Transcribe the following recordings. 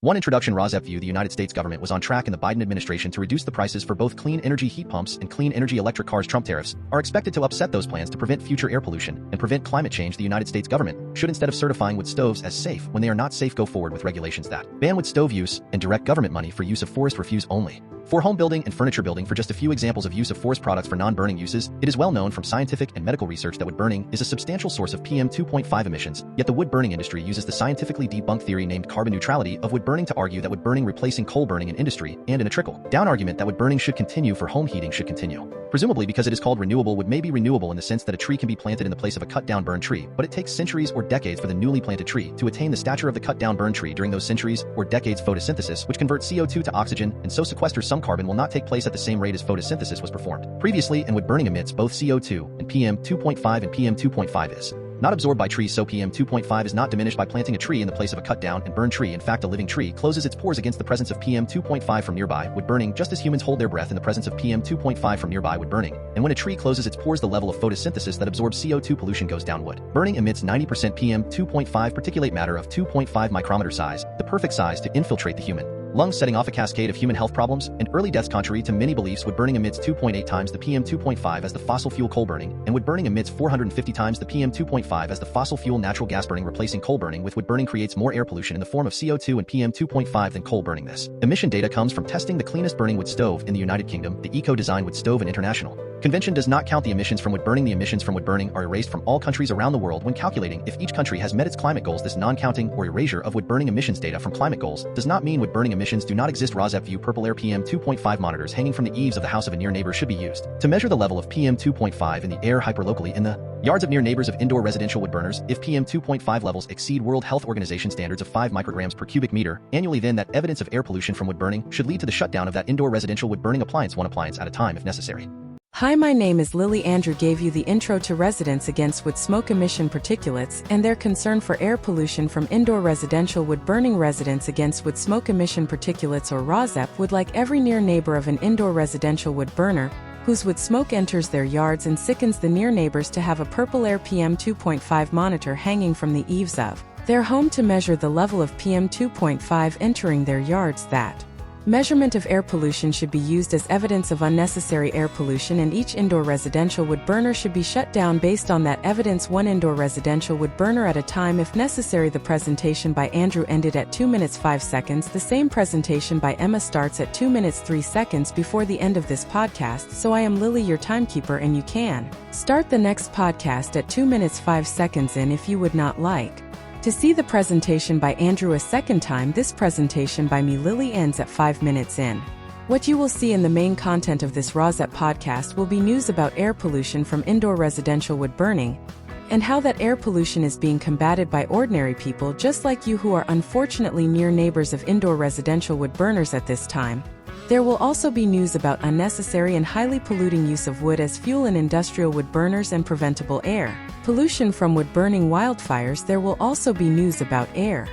One introduction: Rosep view the United States government was on track in the Biden administration to reduce the prices for both clean energy heat pumps and clean energy electric cars. Trump tariffs are expected to upset those plans to prevent future air pollution and prevent climate change. The United States government should, instead of certifying wood stoves as safe when they are not safe, go forward with regulations that ban wood stove use and direct government money for use of forest refuse only. For home building and furniture building, for just a few examples of use of forest products for non-burning uses, it is well known from scientific and medical research that wood burning is a substantial source of PM 2.5 emissions, yet the wood burning industry uses the scientifically debunked theory named carbon neutrality of wood burning to argue that wood burning replacing coal burning in industry, and in a trickle-down argument that wood burning should continue for home heating should continue. Presumably because it is called renewable, wood may be renewable in the sense that a tree can be planted in the place of a cut-down burned tree, but it takes centuries or decades for the newly planted tree to attain the stature of the cut-down burned tree. During those centuries or decades, photosynthesis, which converts CO2 to oxygen and so sequesters some carbon, will not take place at the same rate as photosynthesis was performed previously, and wood burning emits both CO2 and PM 2.5, and PM 2.5 is not absorbed by trees, so PM 2.5 is not diminished by planting a tree in the place of a cut-down and burned tree. In fact, a living tree closes its pores against the presence of PM 2.5 from nearby wood burning, just as humans hold their breath in the presence of PM 2.5 from nearby wood burning. And when a tree closes its pores, the level of photosynthesis that absorbs CO2 pollution goes down. Wood burning emits 90% PM 2.5 particulate matter of 2.5 micrometer size, the perfect size to infiltrate the human lungs, setting off a cascade of human health problems and early deaths. Contrary to many beliefs, wood burning emits 2.8 times the PM 2.5 as the fossil fuel coal burning, and wood burning emits 450 times the PM 2.5 as the fossil fuel natural gas burning. Replacing coal burning with wood burning creates more air pollution in the form of CO2 and PM 2.5 than coal burning. This emission data comes from testing the cleanest burning wood stove in the United Kingdom, the Eco-Design Wood Stove, and International Convention does not count the emissions from wood burning. The emissions from wood burning are erased from all countries around the world when calculating if each country has met its climate goals. This non-counting or erasure of wood burning emissions data from climate goals does not mean wood burning emissions do not exist. Rosep view purple air PM 2.5 monitors hanging from the eaves of the house of a near neighbor should be used to measure the level of PM 2.5 in the air hyperlocally in the yards of near neighbors of indoor residential wood burners. If PM 2.5 levels exceed World Health Organization standards of 5 micrograms per cubic meter annually, then that evidence of air pollution from wood burning should lead to the shutdown of that indoor residential wood burning appliance, one appliance at a time if necessary. Hi, my name is Lily. Andrew gave you the intro to residents against wood smoke emission particulates and their concern for air pollution from indoor residential wood burning. Residents against wood smoke emission particulates, or ROSEP, would like every near neighbor of an indoor residential wood burner whose wood smoke enters their yards and sickens the near neighbors to have a purple air PM 2.5 monitor hanging from the eaves of their home to measure the level of PM 2.5 entering their yards. That measurement of air pollution should be used as evidence of unnecessary air pollution, and each indoor residential wood burner should be shut down based on that evidence, one indoor residential wood burner at a time if necessary. The presentation by Andrew ended at 2 minutes 5 seconds. The same presentation by Emma starts at 2 minutes 3 seconds before the end of this podcast. So I am Lily, your timekeeper, and you can start the next podcast at 2 minutes 5 seconds in if you would not like to see the presentation by Andrew a second time. This presentation by me, Lily, ends at 5 minutes in. What you will see in the main content of this ROSEP podcast will be news about air pollution from indoor residential wood burning, and how that air pollution is being combated by ordinary people just like you who are unfortunately near neighbors of indoor residential wood burners at this time. There will also be news about unnecessary and highly polluting use of wood as fuel in industrial wood burners and preventable air pollution from wood burning wildfires. There will also be news about air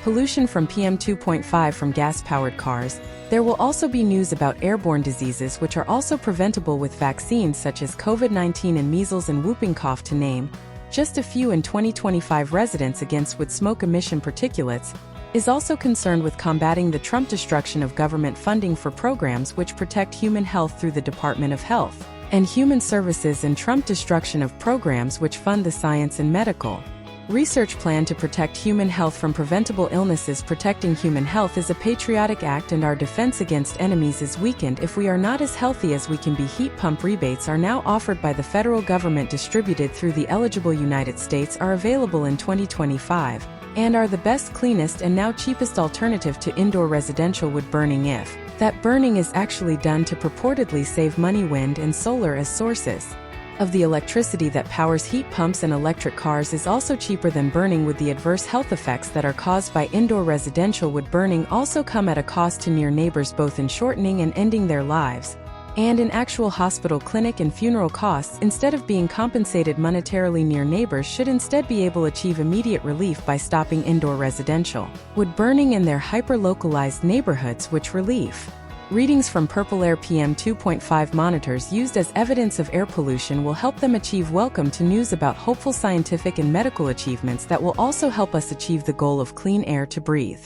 pollution from PM 2.5 from gas-powered cars. There will also be news about airborne diseases which are also preventable with vaccines such as COVID-19 and measles and whooping cough, to name just a few. In 2025, Residents Against Wood Smoke Emission Particulates is also concerned with combating the Trump destruction of government funding for programs which protect human health through the Department of Health and Human Services, and Trump destruction of programs which fund the science and medical research plan to protect human health from preventable illnesses. Protecting human health is a patriotic act, and our defense against enemies is weakened if we are not as healthy as we can be. Heat pump rebates are now offered by the federal government, distributed through the eligible United States, are available in 2025, and are the best, cleanest, and now cheapest alternative to indoor residential wood burning if that burning is actually done to purportedly save money. Wind and solar as sources of the electricity that powers heat pumps and electric cars is also cheaper than burning wood. The adverse health effects that are caused by indoor residential wood burning also come at a cost to near neighbors, both in shortening and ending their lives, and in actual hospital, clinic, and funeral costs. Instead of being compensated monetarily, near neighbors should instead be able to achieve immediate relief by stopping indoor residential wood burning in their hyper-localized neighborhoods, which relief readings from purple air PM 2.5 monitors used as evidence of air pollution will help them achieve. Welcome to news about hopeful scientific and medical achievements that will also help us achieve the goal of clean air to breathe.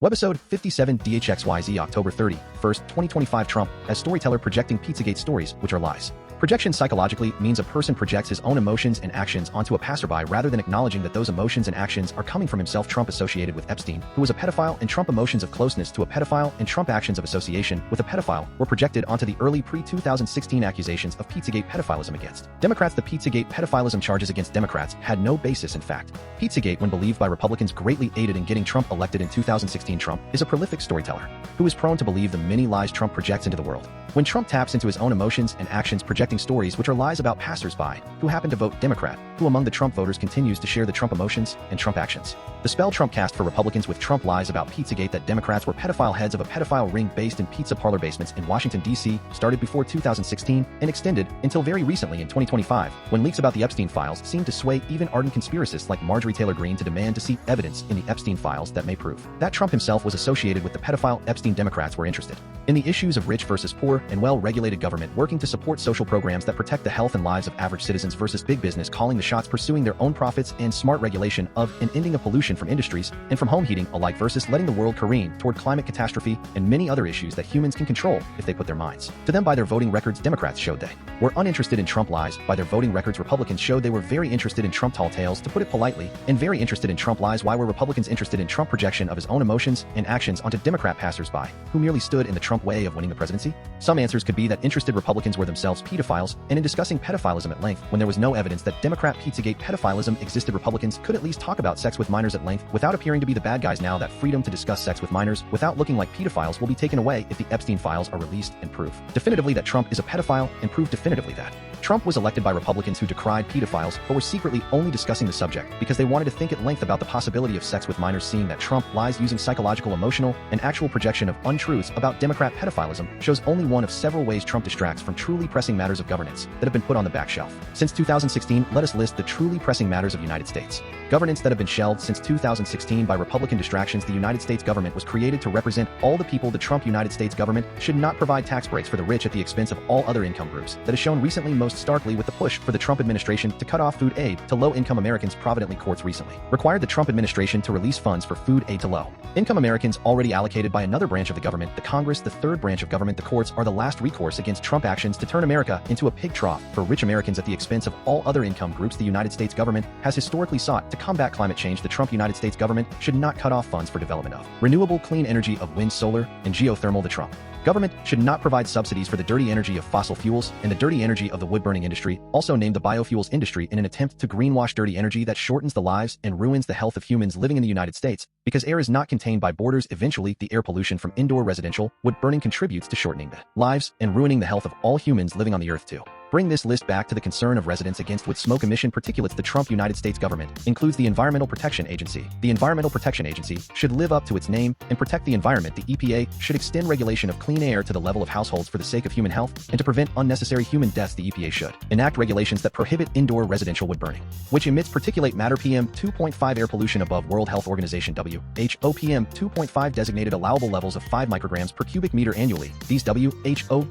Webisode 57DHXYZ October 30, 1st, 2025 Trump, as storyteller projecting Pizzagate stories, which are lies. Projection psychologically means a person projects his own emotions and actions onto a passerby rather than acknowledging that those emotions and actions are coming from himself. Trump associated with Epstein, who was a pedophile, and Trump emotions of closeness to a pedophile and Trump actions of association with a pedophile were projected onto the early pre-2016 accusations of Pizzagate pedophilism against Democrats. The Pizzagate pedophilism charges against Democrats had no basis in fact. Pizzagate, when believed by Republicans, greatly aided in getting Trump elected in 2016. Trump is a prolific storyteller who is prone to believe the many lies Trump projects into the world. When Trump taps into his own emotions and actions projecting stories which are lies about passersby who happen to vote Democrat, who among the Trump voters continues to share the Trump emotions and Trump actions. The spell Trump cast for Republicans with Trump lies about Pizzagate that Democrats were pedophile heads of a pedophile ring based in Pizza Parlor basements in Washington, D.C. started before 2016 and extended until very recently in 2025, when leaks about the Epstein Files seemed to sway even ardent conspiracists like Marjorie Taylor Greene to demand to see evidence in the Epstein Files that may prove that Trump himself was associated with the pedophile Epstein. Democrats were interested in the issues of rich versus poor and well-regulated government working to support social programs that protect the health and lives of average citizens versus big business calling the shots, pursuing their own profits and smart regulation of and ending of pollution from industries and from home heating alike versus letting the world careen toward climate catastrophe and many other issues that humans can control if they put their minds to them. By their voting records, Democrats showed they were uninterested in Trump lies. By their voting records, Republicans showed they were very interested in Trump tall tales, to put it politely, and very interested in Trump lies. Why were Republicans interested in Trump projection of his own emotions and actions onto Democrat passersby who merely stood in the Trump way of winning the presidency? Some answers could be that interested Republicans were themselves pedophiles, and in discussing pedophilism at length, when there was no evidence that Democrat Pizzagate pedophilism existed, Republicans could at least talk about sex with minors at length without appearing to be the bad guys. Now that freedom to discuss sex with minors without looking like pedophiles will be taken away if the Epstein Files are released and prove definitively that Trump is a pedophile and prove definitively that Trump was elected by Republicans who decried pedophiles but were secretly only discussing the subject because they wanted to think at length about the possibility of sex with minors. Seeing that Trump lies using psychological, emotional, and actual projection of untruths about Democrat pedophilism shows only one of several ways Trump distracts from truly pressing matters of governance that have been put on the back shelf. Since 2016, let us list the truly pressing matters of United States governance that have been shelved since 2016 by Republican distractions. The United States government was created to represent all the people. The Trump United States government should not provide tax breaks for the rich at the expense of all other income groups. That is shown recently most starkly with the push for the Trump administration to cut off food aid to low-income Americans. Providently courts recently required the Trump administration to release funds for food aid to low-income Americans already allocated by another branch of the government, the Congress, the third branch of government. The courts are the last recourse against Trump actions to turn America into a pig trough for rich Americans at the expense of all other income groups. The United States government has historically sought to combat climate change. The Trump United States government should not cut off funds for development of renewable clean energy of wind, solar, and geothermal. The Trump government should not provide subsidies for the dirty energy of fossil fuels and the dirty energy of the wood-burning industry, also named the biofuels industry, in an attempt to greenwash dirty energy that shortens the lives and ruins the health of humans living in the United States, because air is not contained by borders. Eventually, the air pollution from indoor residential wood-burning contributes to shortening the lives and ruining the health of all humans living on the earth too. Bring this list back to the concern of residents against wood smoke emission particulates. The Trump United States government includes the Environmental Protection Agency. The Environmental Protection Agency should live up to its name and protect the environment. The EPA should extend regulation of clean air to the level of households for the sake of human health and to prevent unnecessary human deaths. The EPA should enact regulations that prohibit indoor residential wood burning, which emits particulate matter PM 2.5 air pollution above World Health Organization WHO PM 2.5 designated allowable levels of 5 micrograms per cubic meter annually. These WHO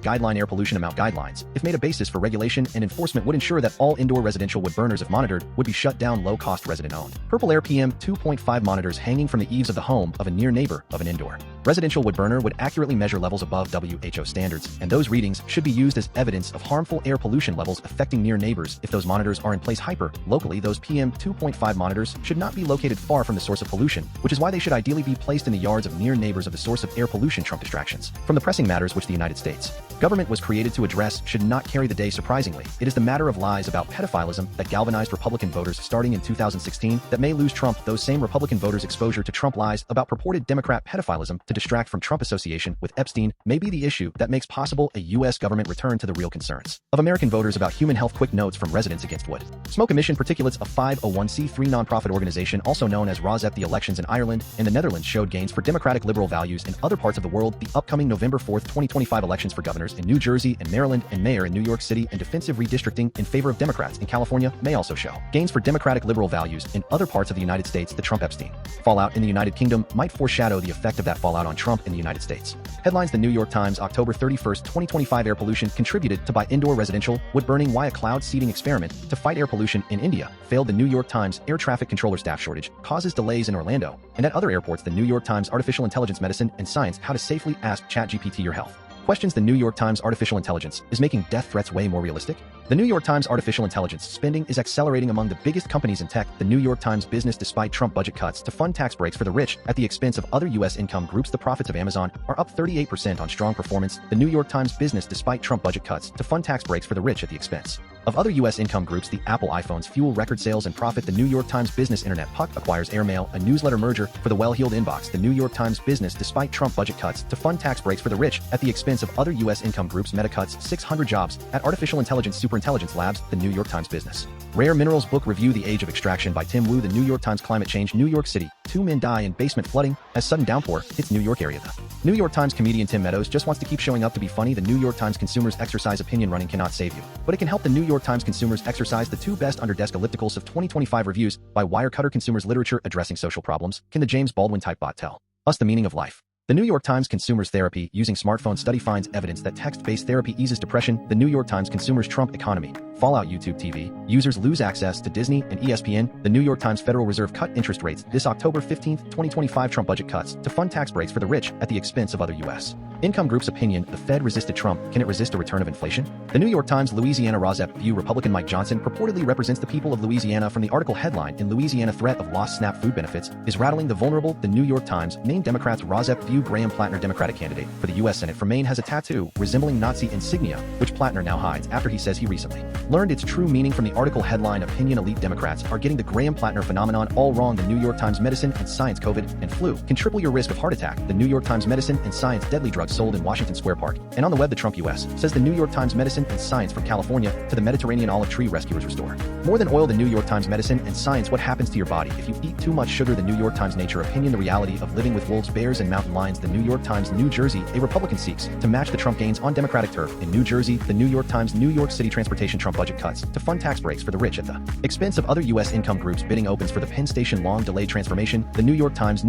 guideline air pollution amount guidelines, if made a basis for regulation and enforcement, would ensure that all indoor residential wood burners, if monitored, would be shut down. Low-cost resident-owned purple air PM 2.5 monitors hanging from the eaves of the home of a near neighbor of an indoor residential wood burner would accurately measure levels above WHO standards, and those readings should be used as evidence of harmful air pollution levels affecting near neighbors. If those monitors are in place locally, those PM 2.5 monitors should not be located far from the source of pollution, which is why they should ideally be placed in the yards of near neighbors of the source of air pollution. Trump distractions from the pressing matters which the United States government was created to address should not carry the day. Surprisingly, it is the matter of lies about pedophilism that galvanized Republican voters starting in 2016 that may lose Trump. Those same Republican voters' exposure to Trump lies about purported Democrat pedophilism to distract from Trump association with Epstein may be the issue that makes possible a U.S. government return to the real concerns of American voters about human health. Quick notes from residents against wood smoke emission particulates. A 501c3 nonprofit organization also known as Rosette. The elections in Ireland and the Netherlands showed gains for democratic liberal values in other parts of the world. The upcoming November 4th, 2025 elections for governors in New Jersey and Maryland and mayor in New York City and defensive redistricting in favor of Democrats in California may also show gains for democratic liberal values in other parts of the United States. The Trump Epstein fallout in the United Kingdom might foreshadow the effect of that fallout out on Trump in the United States. Headlines: The New York Times, October 31, 2025. Air pollution contributed to by indoor residential wood burning. Why a cloud seeding experiment to fight air pollution in India failed. The New York Times, air traffic controller staff shortage causes delays in Orlando and at other airports. The New York Times, artificial intelligence, medicine and science, how to safely ask ChatGPT your health questions. The New York Times, artificial intelligence is making death threats way more realistic. The New York Times, artificial intelligence spending is accelerating among the biggest companies in tech. The New York Times, business despite Trump budget cuts to fund tax breaks for the rich at the expense of other U.S. income groups. The profits of Amazon are up 38% on strong performance. The New York Times, business despite Trump budget cuts to fund tax breaks for the rich at the expense of other U.S. income groups. The Apple iPhones fuel record sales and profit. The New York Times, business internet puck acquires airmail, a newsletter merger for the well-heeled inbox. The New York Times, business despite Trump budget cuts to fund tax breaks for the rich at the expense of other U.S. income groups. Meta cuts 600 jobs at artificial intelligence superintelligence labs. The New York Times, business rare minerals book review. The Age of Extraction by Tim Wu. The New York Times, climate change. New York City, 2 men die in basement flooding as sudden downpour hits New York area. The New York Times, comedian Tim Meadows just wants to keep showing up to be funny. The New York Times, consumers exercise. Opinion running cannot save you, but it can help. The New York Times, consumers exercise. The 2 best under-desk ellipticals of 2025 reviews by Wirecutter. Consumers literature addressing social problems. Can the James Baldwin type bot tell us the meaning of life? The New York Times, consumers therapy using smartphone study finds evidence that text-based therapy eases depression. The New York Times, consumers Trump economy fallout. YouTube TV users lose access to Disney and ESPN. The New York Times, Federal Reserve cut interest rates this October 15, 2025. Trump budget cuts to fund tax breaks for the rich at the expense of other U.S. income groups. Opinion: the Fed resisted Trump. Can it resist a return of inflation? The New York Times, Louisiana Rosep view. Republican Mike Johnson purportedly represents the people of Louisiana. From the article headline: In Louisiana, threat of lost SNAP food benefits is rattling the vulnerable. The New York Times, named Democrats Rosep view. Graham Plattner, Democratic candidate for the U.S. Senate from Maine, has a tattoo resembling Nazi insignia, which Plattner now hides after he says he recently learned its true meaning. From the article headline: Opinion: elite Democrats are getting the Graham Plattner phenomenon all wrong. The New York Times, medicine and science. COVID and flu can triple your risk of heart attack. The New York Times, medicine and science. Deadly drugs sold in Washington Square Park and on the web. The Trump U.S. says the New York Times, medicine and science. From California to the Mediterranean, olive tree rescuers restore more than oil. The New York Times, medicine and science. What happens to your body if you eat too much sugar? The New York Times, nature. Opinion: the reality of living with wolves, bears and mountain lions. The New York Times, New Jersey, a Republican seeks to match the Trump gains on Democratic turf in New Jersey. The New York Times, New York City, transportation. Trump budget cuts to fund tax breaks for the rich at the expense of other U.S. income groups. Bidding opens for the Penn Station long delayed transformation. The New York Times,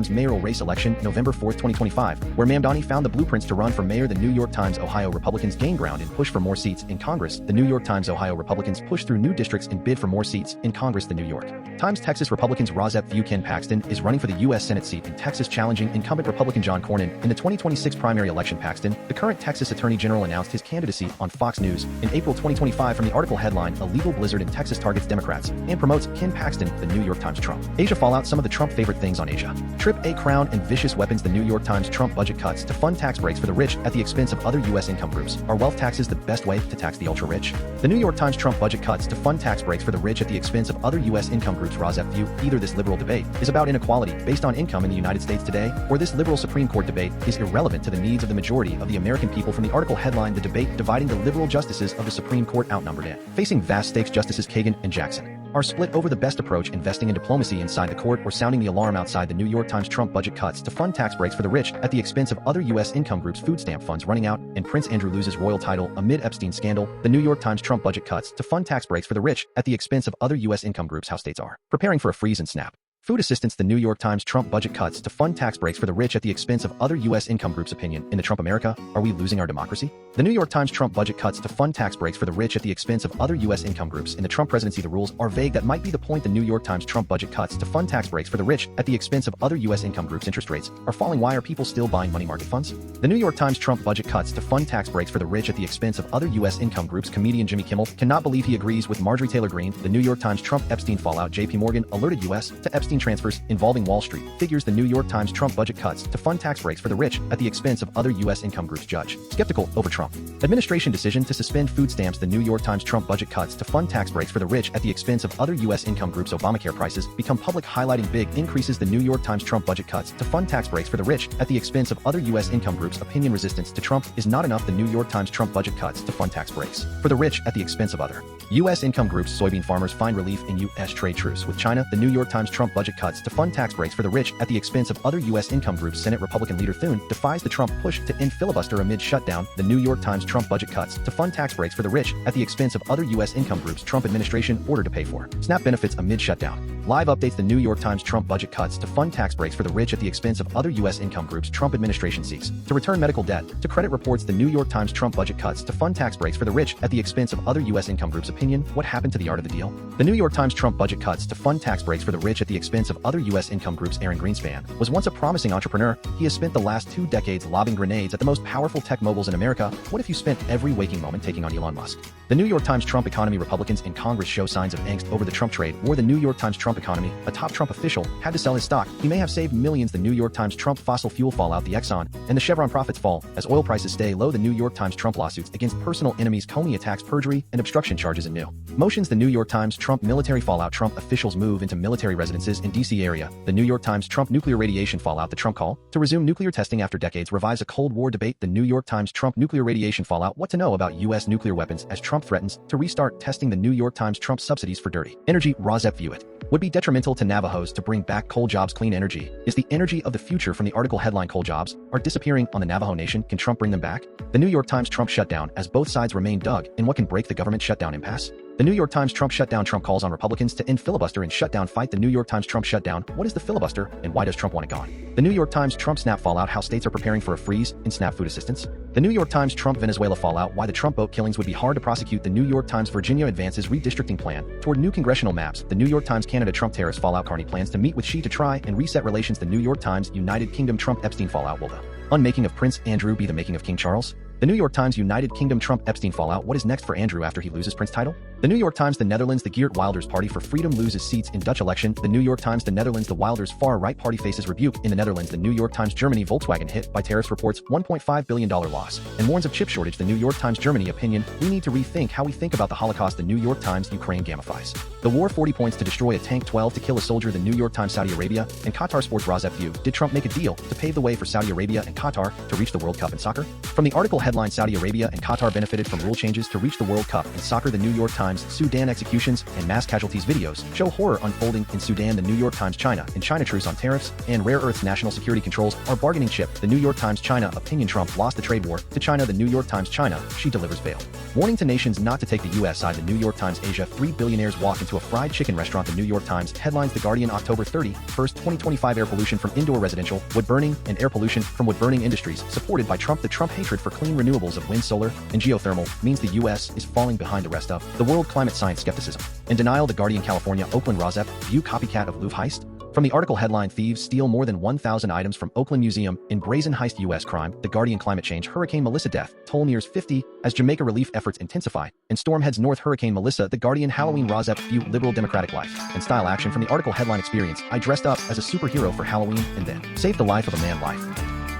mayoral race election, November 4, 2025, where Mamdani found the blueprints to run for mayor. The New York Times, Ohio Republicans gain ground and push for more seats in Congress. The New York Times, Ohio Republicans push through new districts and bid for more seats in Congress. The New York Times, Texas Republicans Rosep view. Ken Paxton is running for the U.S. Senate seat in Texas, challenging incumbent Republican John Cornyn in the 2026 primary election. Paxton, the current Texas Attorney General, announced his candidacy on Fox News in April 2025. From the article headline: A legal blizzard in Texas targets Democrats and promotes Ken Paxton. The New York Times, Trump Asia fallout. Some of the Trump favorite things on Asia: trip, a crown and vicious weapons. The New York Times, Trump budget cuts to fund tax breaks for the rich at the expense of other U.S. income groups. Are wealth taxes the best way to tax the ultra-rich? The New York Times, Trump budget cuts to fund tax breaks for the rich at the expense of other U.S. income groups. Rosep view. Either this liberal debate is about inequality based on income in the United States today, or this liberal Supreme Court debate is irrelevant to the needs of the majority of the American people. From the article headline: The debate dividing the liberal justices of the Supreme Court outnumbered and facing vast stakes. Justices Kagan and Jackson are split over the best approach: investing in diplomacy inside the court or sounding the alarm outside. The New York Times, Trump budget cuts to fund tax breaks for the rich at the expense of other U.S. income groups. Food stamp funds running out and Prince Andrew loses royal title amid Epstein scandal. The New York Times, Trump budget cuts to fund tax breaks for the rich at the expense of other U.S. income groups. How states are preparing for a freeze and snap food assistance. The New York Times, Trump budget cuts to fund tax breaks for the rich at the expense of other U.S. income groups. Opinion: in the Trump America, are we losing our democracy? The New York Times, Trump budget cuts to fund tax breaks for the rich at the expense of other U.S. income groups. In the Trump presidency, the rules are vague. That might be the point. The New York Times, Trump budget cuts to fund tax breaks for the rich at the expense of other U.S. income groups. Interest rates are falling. Why are people still buying money market funds? The New York Times, Trump budget cuts to fund tax breaks for the rich at the expense of other U.S. income groups. Comedian Jimmy Kimmel cannot believe he agrees with Marjorie Taylor Greene. The New York Times, Trump Epstein fallout. J.P. Morgan alerted U.S. to Epstein transfers involving Wall Street figures. The New York Times, Trump budget cuts to fund tax breaks for the rich at the expense of other U.S. income groups. Judge skeptical over Trump administration decision to suspend food stamps. The New York Times, Trump budget cuts to fund tax breaks for the rich at the expense of other U.S. income groups. Obamacare prices become public, highlighting big increases. The New York Times, Trump budget cuts to fund tax breaks for the rich at the expense of other U.S. income groups. Opinion: resistance to Trump is not enough. The New York Times, Trump budget cuts to fund tax breaks for the rich at the expense of other U.S. income groups. Soybean farmers find relief in U.S. trade truce with China. The New York Times, Trump budget budget cuts to fund tax breaks for the rich at the expense of other U.S. income groups. Senate Republican leader Thune defies the Trump push to end filibuster amid shutdown. The New York Times Trump budget cuts to fund tax breaks for the rich at the expense of other U.S. income groups. Trump administration ordered to pay for SNAP benefits amid shutdown. Live updates. The New York Times Trump budget cuts to fund tax breaks for the rich at the expense of other U.S. income groups. Trump administration seeks to return medical debt to credit reports. The New York Times Trump budget cuts to fund tax breaks for the rich at the expense of other U.S. income groups. Opinion: what happened to the art of the deal? The New York Times Trump budget cuts to fund tax breaks for the rich at the expense of other U.S. income groups. Aaron Greenspan was once a promising entrepreneur. He has spent the last 2 decades lobbing grenades at the most powerful tech moguls in America. What if you spent every waking moment taking on Elon Musk? The New York Times Trump economy. Republicans in Congress show signs of angst over the Trump trade war. The New York Times Trump economy. A top Trump official had to sell his stock. He may have saved millions. The New York Times Trump fossil fuel fallout. The Exxon and the Chevron profits fall as oil prices stay low. The New York Times Trump lawsuits against personal enemies. Comey attacks perjury and obstruction charges and new motions. The New York Times Trump military fallout. Trump officials move into military residences in D.C. area. The New York Times Trump nuclear radiation fallout. The Trump call to resume nuclear testing after decades revives a Cold War debate. The New York Times Trump nuclear radiation fallout. What to know about U.S. nuclear weapons as Trump threatens to restart testing. The New York Times Trump subsidies for dirty energy. Rozep view it would be detrimental to Navajos to bring back coal jobs. Clean energy is the energy of the future. From the article headline: coal jobs are disappearing on the Navajo Nation. Can Trump bring them back? The New York Times Trump shutdown as both sides remain dug in what can break the government shutdown impasse. The New York Times Trump shutdown. Trump calls on Republicans to end filibuster and shutdown fight. The New York Times Trump shutdown. What is the filibuster and why does Trump want it gone? The New York Times Trump SNAP fallout. How states are preparing for a freeze in SNAP food assistance. The New York Times Trump Venezuela fallout. Why the Trump boat killings would be hard to prosecute. The New York Times Virginia advances redistricting plan toward new congressional maps. The New York Times Canada Trump tariffs fallout. Carney plans to meet with Xi to try and reset relations. The New York Times United Kingdom Trump Epstein fallout. Will the unmaking of Prince Andrew be the making of King Charles? The New York Times United Kingdom Trump Epstein fallout. What is next for Andrew after he loses Prince title? The New York Times The Netherlands. The Geert Wilders Party for Freedom loses seats in Dutch election. The New York Times The Netherlands. The Wilders far-right party faces rebuke in the Netherlands. The New York Times Germany. Volkswagen hit by tariffs reports $1.5 billion loss and warns of chip shortage. The New York Times Germany. Opinion: we need to rethink how we think about the Holocaust. The New York Times Ukraine gamifies the war. 40 points to destroy a tank, 12 to kill a soldier. The New York Times Saudi Arabia and Qatar Sports. Rozep view: did Trump make a deal to pave the way for Saudi Arabia and Qatar to reach the World Cup in soccer? From the article headline: Saudi Arabia and Qatar benefited from rule changes to reach the World Cup in soccer. The New York Times Sudan executions and mass casualties. Videos show horror unfolding in Sudan. The New York Times China and China truce on tariffs and rare earths. National security controls are bargaining chip. The New York Times China. Opinion: Trump lost the trade war to China. The New York Times China. She delivers bail. Warning to nations not to take the U.S. side. The New York Times Asia. 3 billionaires walk into a fried chicken restaurant. The New York Times headlines: The Guardian. October 31st, 2025. Air pollution from indoor residential wood burning and air pollution from wood burning industries supported by Trump. The Trump hatred for clean renewables of wind, solar, and geothermal means the U.S. is falling behind the rest of the world. Climate science skepticism and denial. The Guardian. California. Oakland. Rozep view: copycat of Louvre heist. From the article headline: Thieves steal more than 1,000 items from Oakland Museum in brazen heist. U.S. crime. The Guardian. Climate change. Hurricane Melissa death toll nears 50 as Jamaica relief efforts intensify and storm heads north. Hurricane Melissa. The Guardian. Halloween. Rozep view: liberal democratic life and style action. From the article headline: Experience: I dressed up as a superhero for Halloween and then saved the life of a man. Life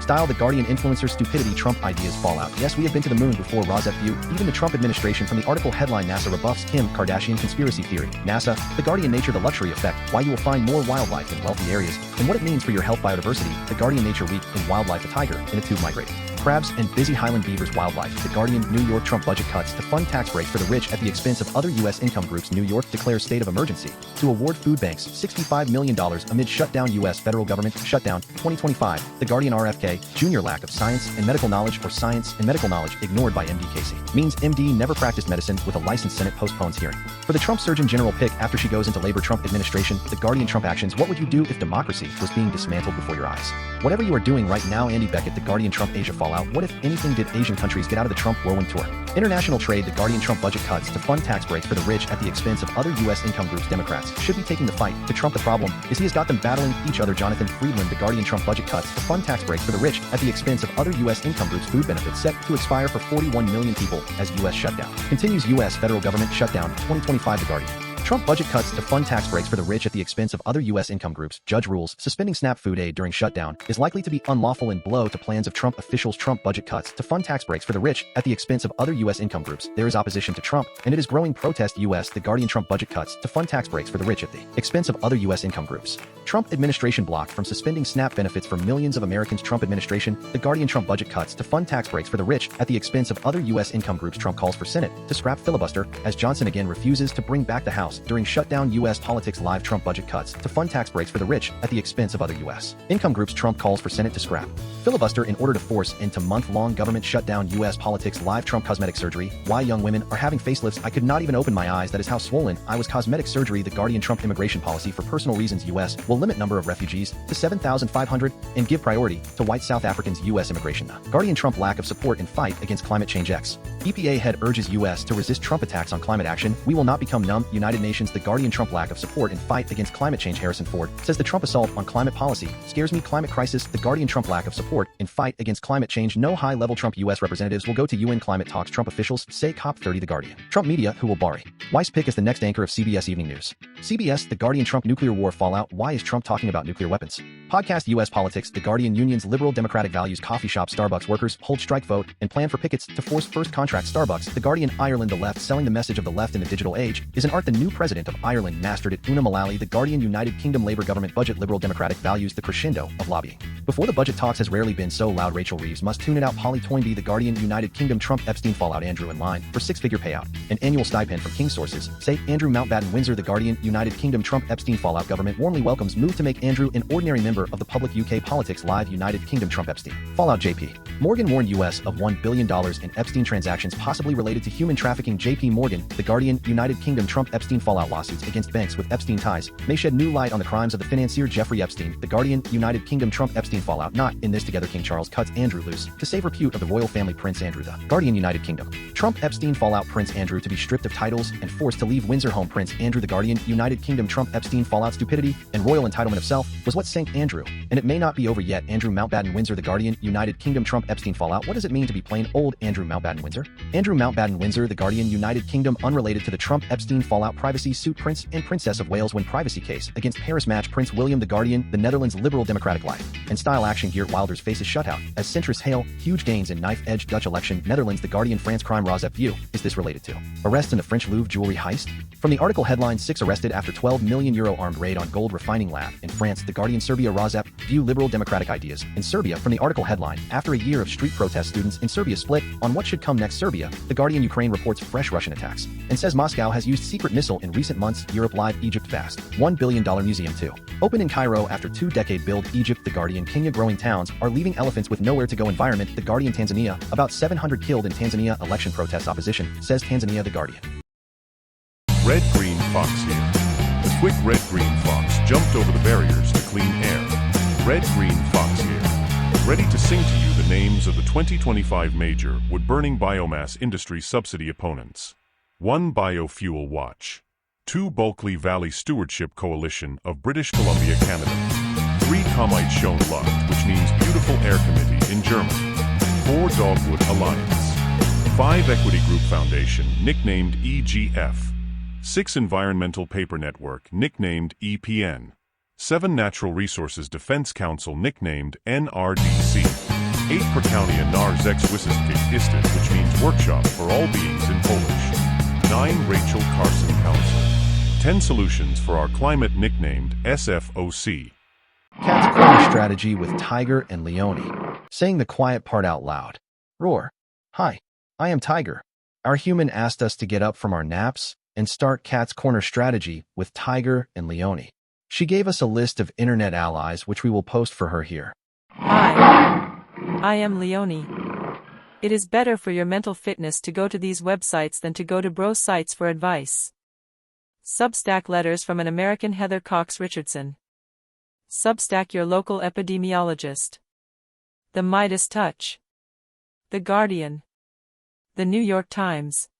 style. The Guardian. Influencer stupidity. Trump ideas fallout. Yes, we have been to the moon before. Rozep view: even the Trump administration. From the article headline: NASA rebuffs Kim Kardashian conspiracy theory. NASA. The Guardian. Nature. The luxury effect: why you will find more wildlife in wealthy areas and what it means for your health. Biodiversity. The Guardian. Nature week in wildlife: a tiger in a tube migrating crabs and busy Highland beavers. Wildlife. The Guardian. New York Trump budget cuts to fund tax breaks for the rich at the expense of other U.S. income groups. New York declares state of emergency to award food banks $65 million amid shutdown. U.S. federal government shutdown 2025. The Guardian. RFK Jr. lack of science and medical knowledge or science and medical knowledge ignored by MD Casey means MD never practiced medicine with a license. Senate postpones hearing for the Trump Surgeon General pick after she goes into labor. Trump administration. The Guardian. Trump actions: what would you do if democracy was being dismantled before your eyes? Whatever you are doing right now. Andy Beckett. The Guardian. Trump Asia fallout. What if anything did Asian countries get out of the Trump whirlwind tour? International trade. The Guardian. Trump budget cuts to fund tax breaks for the rich at the expense of other U.S. income groups. Democrats should be taking the fight to Trump. The problem is he has got them battling each other. Jonathan Friedland. The Guardian. Trump budget cuts to fund tax breaks for the rich at the expense of other U.S. income groups. Food benefits set to expire for 41 million people as U.S. shutdown continues. U.S. federal government shutdown 2025. The Guardian. Trump budget cuts to fund tax breaks for the rich at the expense of other U.S. income groups. Judge rules suspending SNAP food aid during shutdown is likely to be unlawful and blow to plans of Trump officials. Trump budget cuts to fund tax breaks for the rich at the expense of other U.S. income groups. There is opposition to Trump, and it is growing protest. U.S. The Guardian. Trump budget cuts to fund tax breaks for the rich at the expense of other U.S. income groups. Trump administration blocked from suspending SNAP benefits for millions of Americans. Trump administration. The Guardian. Trump budget cuts to fund tax breaks for the rich at the expense of other U.S. income groups. Trump calls for Senate to scrap filibuster as Johnson again refuses to bring back the House. House during shutdown U.S. politics live Trump budget cuts to fund tax breaks for the rich at the expense of other U.S. income groups. Trump calls for Senate to scrap filibuster in order to force into month-long government shutdown. U.S. politics live Trump cosmetic surgery. Why young women are having facelifts. I could not even open my eyes. That is how swollen I was. Cosmetic surgery. The Guardian. Trump immigration policy for personal reasons. U.S. will limit number of refugees to 7,500 and give priority to white South Africans. U.S. immigration. The Guardian. Trump lack of support in fight against climate change. EPA head urges U.S. to resist Trump attacks on climate action. We will not become numb. United Nations. The Guardian. Trump lack of support in fight against climate change. Harrison Ford says the Trump assault on climate policy scares me. Climate crisis. The Guardian. Trump lack of support in fight against climate change. No high-level Trump U.S. representatives will go to UN climate talks. Trump officials say COP30. The Guardian. Trump media who will Bari Weiss pick as the next anchor of CBS Evening News. CBS. The Guardian. Trump nuclear war fallout. Why is Trump talking about nuclear weapons? Podcast. U.S. politics. The Guardian. Unions. Liberal democratic values. Coffee shop. Starbucks workers hold strike vote and plan for pickets to force first contract. Starbucks. The Guardian. Ireland. The left selling the message of the left in the digital age is an art. The new president of Ireland mastered it. Una Mullally. The Guardian. United Kingdom Labour government budget. Liberal democratic values. The crescendo of lobbying before the budget talks has rarely been so loud. Rachel Reeves must tune it out. Polly Toynbee. The Guardian. United Kingdom. Trump Epstein fallout. Andrew in line for six-figure payout and annual stipend from King sources say Andrew Mountbatten Windsor. The Guardian. United Kingdom. Trump Epstein fallout. Government warmly welcomes move to make Andrew an ordinary member of the public. UK politics live. United Kingdom. Trump Epstein fallout. JP Morgan warned U.S. of $1 billion in Epstein transactions possibly related to human trafficking. JP Morgan. The Guardian. United Kingdom. Trump Epstein fallout. Lawsuits against banks with Epstein ties may shed new light on the crimes of the financier Jeffrey Epstein. The Guardian. United Kingdom. Trump Epstein fallout. Not in this together. King Charles cuts Andrew loose to save repute of the royal family. Prince Andrew. The Guardian. United Kingdom. Trump Epstein fallout. Prince Andrew to be stripped of titles and forced to leave Windsor home. Prince Andrew. The Guardian. United Kingdom. Trump Epstein fallout. Stupidity and royal entitlement of self was what sank Andrew, and it may not be over yet. Andrew Mountbatten Windsor. The Guardian. United Kingdom. Trump Epstein fallout. What does it mean to be plain old Andrew Mountbatten Windsor? Andrew Mountbatten Windsor. The Guardian. United Kingdom. Unrelated to the Trump Epstein fallout. Privacy suit. Prince and Princess of Wales win privacy case against Paris match. Prince William. The Guardian. The Netherlands. Liberal democratic life and style action. Geert Wilders faces shutout as centrists hail huge gains in knife-edge Dutch election. Netherlands. The Guardian. France crime. Rosep view. Is this related to arrest in the French Louvre jewelry heist? From the article headline 6 arrested after €12 million armed raid on gold refining lab in France. The Guardian. Serbia. Rosep view liberal democratic ideas in Serbia. From the article headline after a year of street protest, students in Serbia split on what should come next. Serbia. The Guardian. Ukraine reports fresh Russian attacks and says Moscow has used secret missile in recent months. Europe live. Egypt fast $1 billion museum to open in Cairo after 2-decade build. Egypt. The Guardian. Kenya growing towns are leaving elephants with nowhere to go. Environment. The Guardian. Tanzania. About 700 killed in Tanzania election protest. Opposition says Tanzania. The Guardian. Red Green Fox here. The quick red green fox jumped over the barriers to clean air. Red Green Fox here. Ready to sing to you the names of the 2025 major wood-burning biomass industry subsidy opponents. 1. Biofuel Watch. 2. Bulkley Valley Stewardship Coalition of British Columbia, Canada. 3. Comite Schoen Luft, which means Beautiful Air Committee in German. 4. Dogwood Alliance. 5. Equity Group Foundation, nicknamed EGF. 6. Environmental Paper Network, nicknamed EPN. 7. Natural Resources Defense Council, nicknamed NRDC. 8. Prakaunia Narzexwisseskick Istet, which means Workshop for All Beings in Polish. 9. Rachel Carson Council. 10 Solutions for Our Climate, nicknamed SFOC. Cat's corner strategy with Tiger and Leone. Saying the quiet part out loud. Roar. Hi, I am Tiger. Our human asked us to get up from our naps and start Cat's Corner strategy with Tiger and Leone. She gave us a list of internet allies which we will post for her here. Hi, I am Leone. It is better for your mental fitness to go to these websites than to go to bro sites for advice. Substack letters from an American Heather Cox Richardson. Substack your local epidemiologist. The Midas Touch. The Guardian. The New York Times.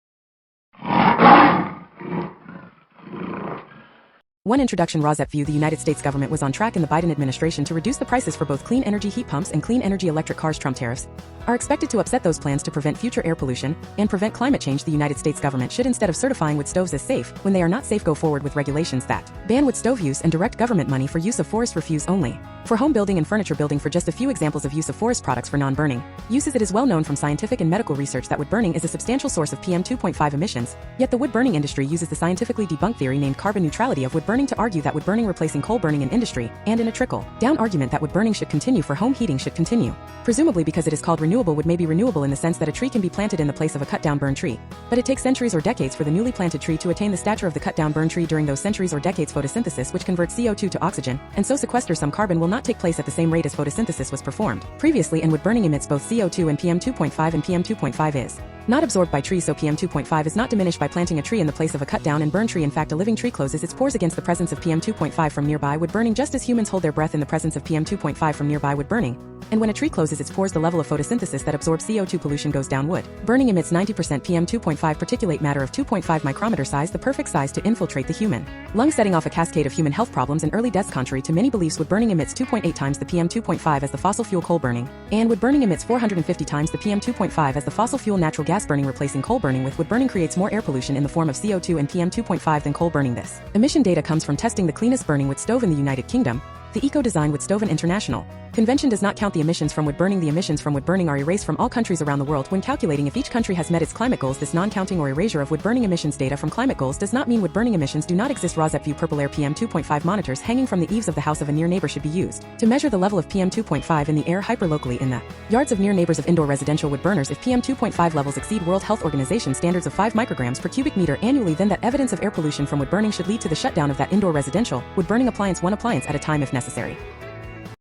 One introduction. Rosep view. The United States government was on track in the Biden administration to reduce the prices for both clean energy heat pumps and clean energy electric cars. Trump tariffs are expected to upset those plans to prevent future air pollution and prevent climate change. The United States government should, instead of certifying wood stoves as safe when they are not safe, go forward with regulations that ban wood stove use and direct government money for use of forest refuse only for home building and furniture building. For just a few examples of use of forest products for non-burning uses, it is well known from scientific and medical research that wood burning is a substantial source of PM 2.5 emissions. Yet the wood burning industry uses the scientifically debunked theory named carbon neutrality of wood burning to argue that wood burning replacing coal burning in industry and in a trickle down argument that wood burning should continue for home heating should continue, presumably because it is called renewable renewable wood may be renewable in the sense that a tree can be planted in the place of a cut-down burned tree. But it takes centuries or decades for the newly planted tree to attain the stature of the cut-down burned tree. During those centuries or decades, photosynthesis, which converts CO2 to oxygen, and so sequesters some carbon, will not take place at the same rate as photosynthesis was performed previously, and wood burning emits both CO2 and PM2.5, and PM2.5 is not absorbed by trees, so PM2.5 is not diminished by planting a tree in the place of a cut-down and burned tree. In fact, a living tree closes its pores against the presence of PM2.5 from nearby wood burning, just as humans hold their breath in the presence of PM2.5 from nearby wood burning. And when a tree closes its pores, the level of photosynthesis that absorbs CO2 pollution goes down. Wood burning emits 90% PM2.5 particulate matter of 2.5 micrometer size, the perfect size to infiltrate the human lung, setting off a cascade of human health problems and early deaths. Contrary to many beliefs, wood burning emits 2.8 times the PM2.5 as the fossil fuel coal burning, and wood burning emits 450 times the PM2.5 as the fossil fuel natural gas burning. Replacing coal burning with wood burning creates more air pollution in the form of CO2 and PM2.5 than coal burning. This emission data comes from testing the cleanest burning wood stove in the United Kingdom. The Eco-Design Wood Stove and International Convention does not count the emissions from wood burning. The emissions from wood burning are erased from all countries around the world when calculating if each country has met its climate goals. This non-counting or erasure of wood burning emissions data from climate goals does not mean wood burning emissions do not exist. Rosette View Purple Air PM2.5 monitors hanging from the eaves of the house of a near neighbor should be used to measure the level of PM2.5 in the air hyperlocally in the yards of near neighbors of indoor residential wood burners. If PM2.5 levels exceed World Health Organization standards of 5 micrograms per cubic meter annually, then that evidence of air pollution from wood burning should lead to the shutdown of that indoor residential wood burning appliance, one appliance at a time if necessary.